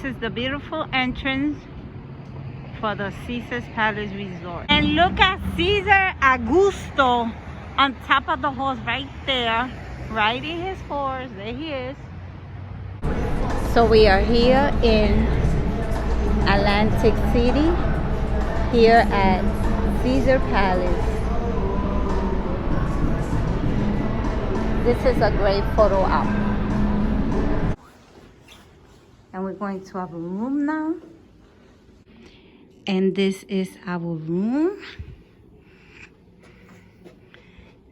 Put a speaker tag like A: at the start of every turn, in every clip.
A: is the beautiful entrance for the Caesar's Palace Resort. And look at Caesar Augusto on top of the horse right there, riding his horse. There he is. So we are here in Atlantic City, here at Caesar Palace. This is a great photo op. And we're going to our room now. And this is our room.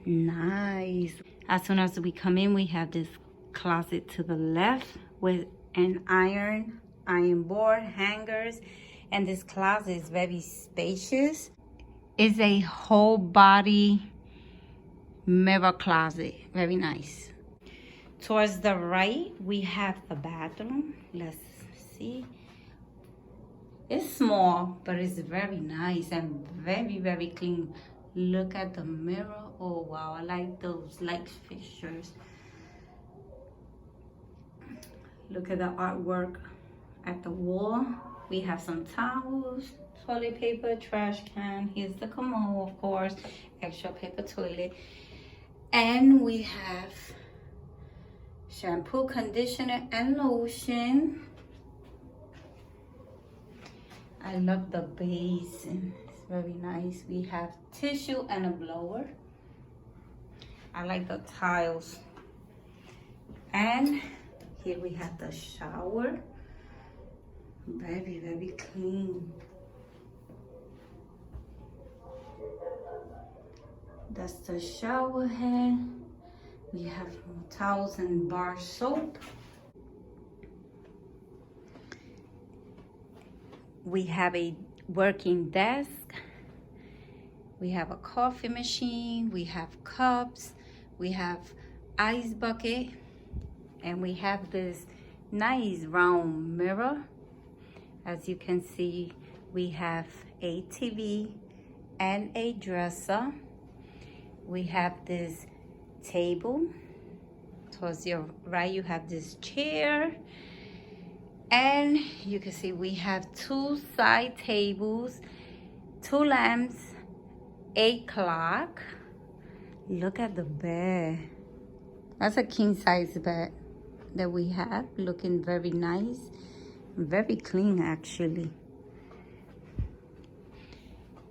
A: Nice. As soon as we come in, we have this closet to the left with an iron board, hangers, and this closet is very spacious. It's a whole body mirror closet. Very nice. Towards the right, we have the bathroom. Let's see. It's small, but it's very nice and very, very clean. Look at the mirror. Oh, wow. I like those light fixtures. Look at the artwork at the wall. We have some towels, toilet paper, trash can. Here's the commode, of course. Extra paper toilet. And we have shampoo, conditioner, and lotion. I love the basin. It's very nice. We have tissue and a blower. I like the tiles. And here we have the shower. Very, very clean. That's the shower head. We have towels and bar soap. We have a working desk. We have a coffee machine. We have cups. We have ice bucket. And we have this nice round mirror. As you can see, we have a TV and a dresser. We have this table. Towards your right, you have this chair. And you can see we have 2 side tables, 2 lamps, a clock. Look at the bed. That's a king size bed that we have, looking very nice, very clean actually.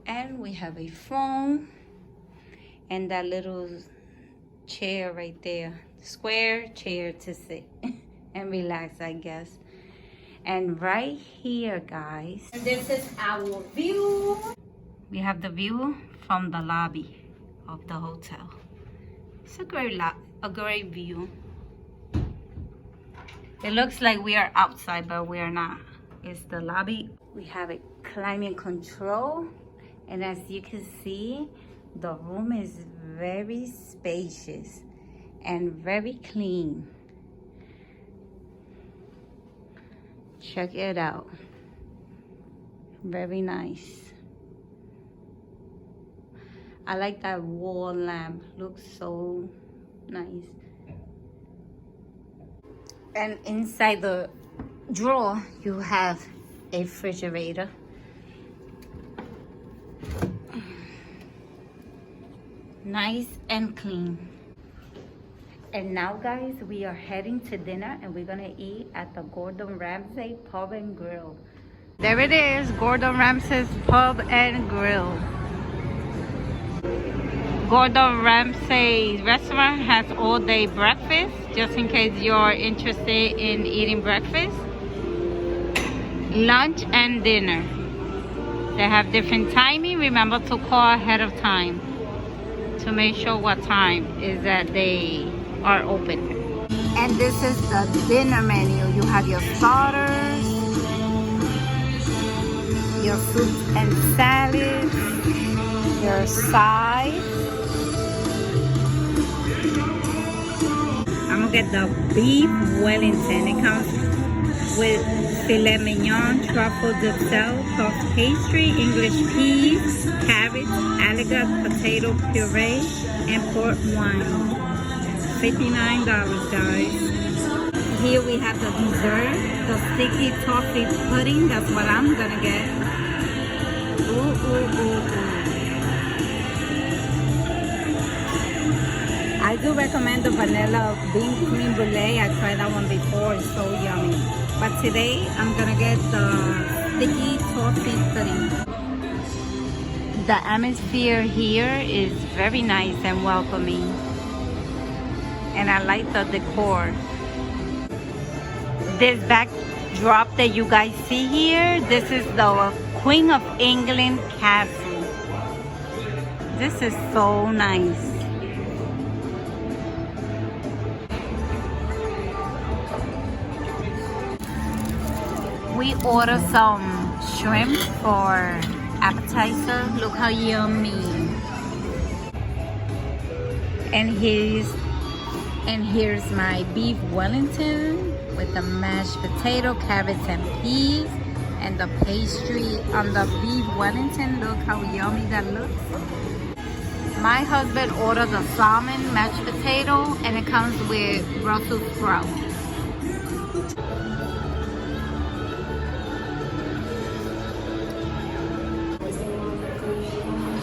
A: And we have a phone and that little chair right there, square chair to sit and relax, I guess. And right here, guys, and this is our view. We have the view from the lobby of the hotel. It's a great view. It looks like we are outside, but we are not. It's the lobby. We have a climate control, and as you can see, the room is very spacious and very clean. Check it out. Very nice. I like that wall lamp. Looks so nice. And inside the drawer, you have a refrigerator. Nice and clean. And now, guys, we are heading to dinner and we're gonna eat at the Gordon Ramsay Pub and Grill. There it is, Gordon Ramsay's Pub and Grill. Gordon Ramsay Restaurant has all-day breakfast, just in case you're interested in eating breakfast, lunch, and dinner. They have different timing. Remember to call ahead of time to make sure what time is that they are open. And this is the dinner menu. You have your starters, your fruits and salads, your sides. I'm gonna get the beef Wellington. It comes with filet mignon, truffle duxelle, puff pastry, English peas, carrots, alligator potato puree, and port wine. $59, guys. here we have the dessert, the sticky toffee pudding. That's what I'm gonna get. Ooh, ooh, ooh, ooh. I do recommend the vanilla bean cream brulee. I tried that one before. It's so yummy. But today I'm gonna get the sticky toffee pudding. The atmosphere here is very nice and welcoming. And I like the decor. This backdrop that you guys see here, this is the Queen of England castle. This is so nice. We ordered some shrimp for appetizer. Look how yummy. And here's my beef Wellington with the mashed potato, carrots and peas, and the pastry on the beef Wellington. Look how yummy that looks. My husband ordered the salmon mashed potato, and it comes with Brussels sprouts.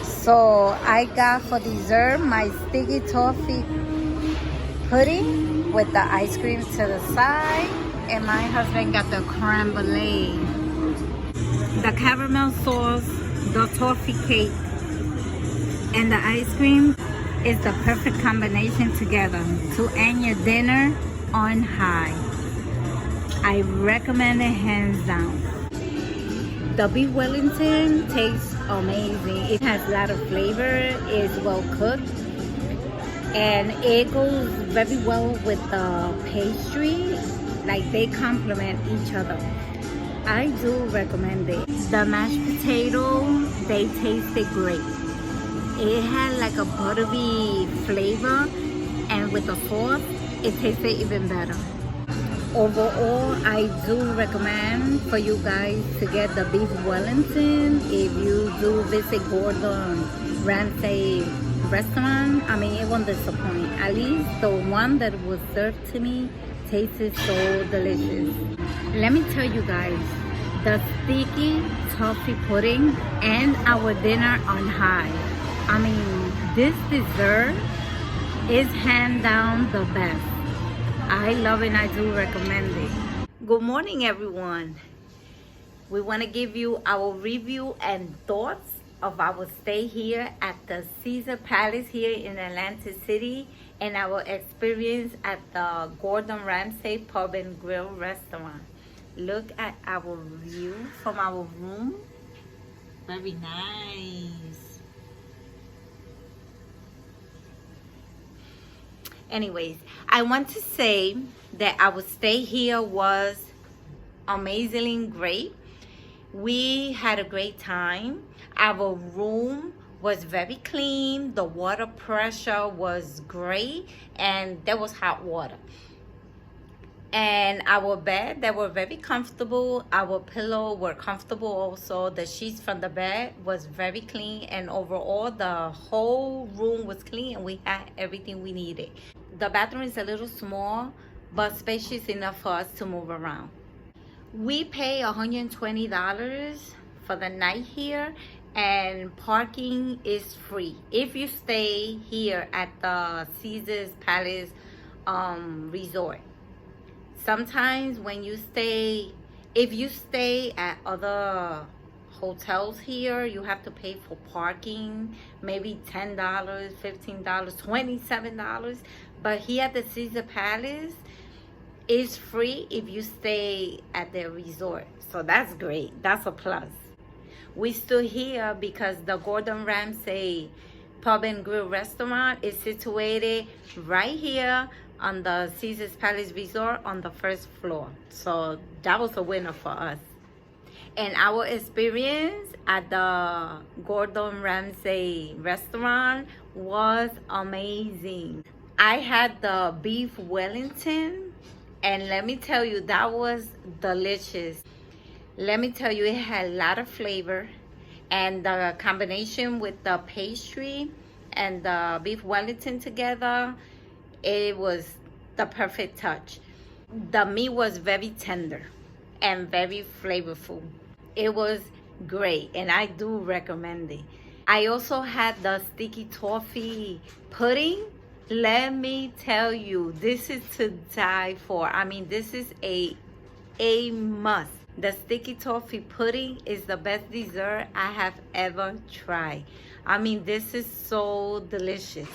A: So I got for dessert my sticky toffee pudding with the ice cream to the side, and my husband got the creme brulee, the caramel sauce, the toffee cake, and the ice cream is the perfect combination together to end your dinner on high. I recommend it hands down. The beef Wellington tastes amazing. It has a lot of flavor, it's well cooked, and it goes very well with the pastry. Like, they complement each other. I do recommend it. The mashed potato, they tasted great. It had like a buttery flavor, and with the sauce, it tasted even better. Overall, I do recommend for you guys to get the beef Wellington if you do visit Gordon Ramsay Restaurant. I mean, it won't disappoint. At least the one that was served to me tasted so delicious. Let me tell you guys, the sticky toffee pudding and our dinner on high. I mean, this dessert is hands down the best. I love it and I do recommend it. Good morning, everyone. We want to give you our review and thoughts of our stay here at the Caesar Palace here in Atlantic City, and our experience at the Gordon Ramsay Pub and Grill Restaurant. Look at our view from our room. Very nice. Anyways, I want to say that our stay here was amazingly great. We had a great time. Our room was very clean. The water pressure was great, and there was hot water. And our bed, they were very comfortable. Our pillow were comfortable also. The sheets from the bed was very clean, and overall the whole room was clean, and we had everything we needed. The bathroom is a little small, but spacious enough for us to move around. We pay $120 for the night here, and parking is free if you stay here at the Caesar's Palace Resort. Sometimes when you stay, if you stay at other hotels here, you have to pay for parking, maybe $10, $15, $27. But here at the Caesar Palace, it's free if you stay at their resort. So that's great. That's a plus. We still here because the Gordon Ramsay Pub and Grill Restaurant is situated right here on the Caesar's Palace Resort on the first floor. So that was a winner for us. And our experience at the Gordon Ramsay Restaurant was amazing. I had the beef Wellington, and let me tell you, that was delicious. Let me tell you, it had a lot of flavor, and the combination with the pastry and the beef Wellington together, it was the perfect touch. The meat was very tender and very flavorful. It was great, and I do recommend it. I also had the sticky toffee pudding. Let me tell you, this is to die for. I mean, this is a must. The sticky toffee pudding is the best dessert I have ever tried. I mean, this is so delicious.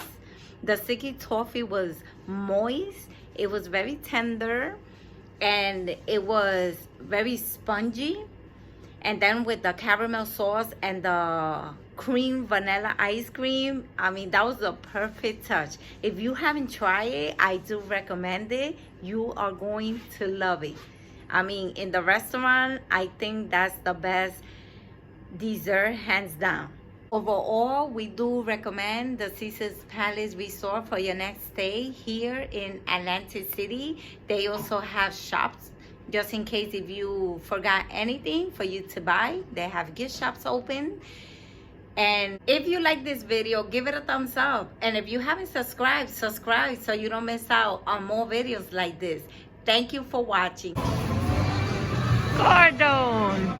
A: The sticky toffee was moist, it was very tender, and it was very spongy. And then with the caramel sauce and the cream vanilla ice cream, I mean, that was a perfect touch. If you haven't tried it, I do recommend it. You are going to love it. I mean, in the restaurant, I think that's the best dessert, hands down. Overall, we do recommend the Caesar's Palace Resort for your next stay here in Atlantic City. They also have shops just in case if you forgot anything for you to buy. They have gift shops open. And if you like this video, give it a thumbs up. And if you haven't subscribed, subscribe so you don't miss out on more videos like this. Thank you for watching. Gordon!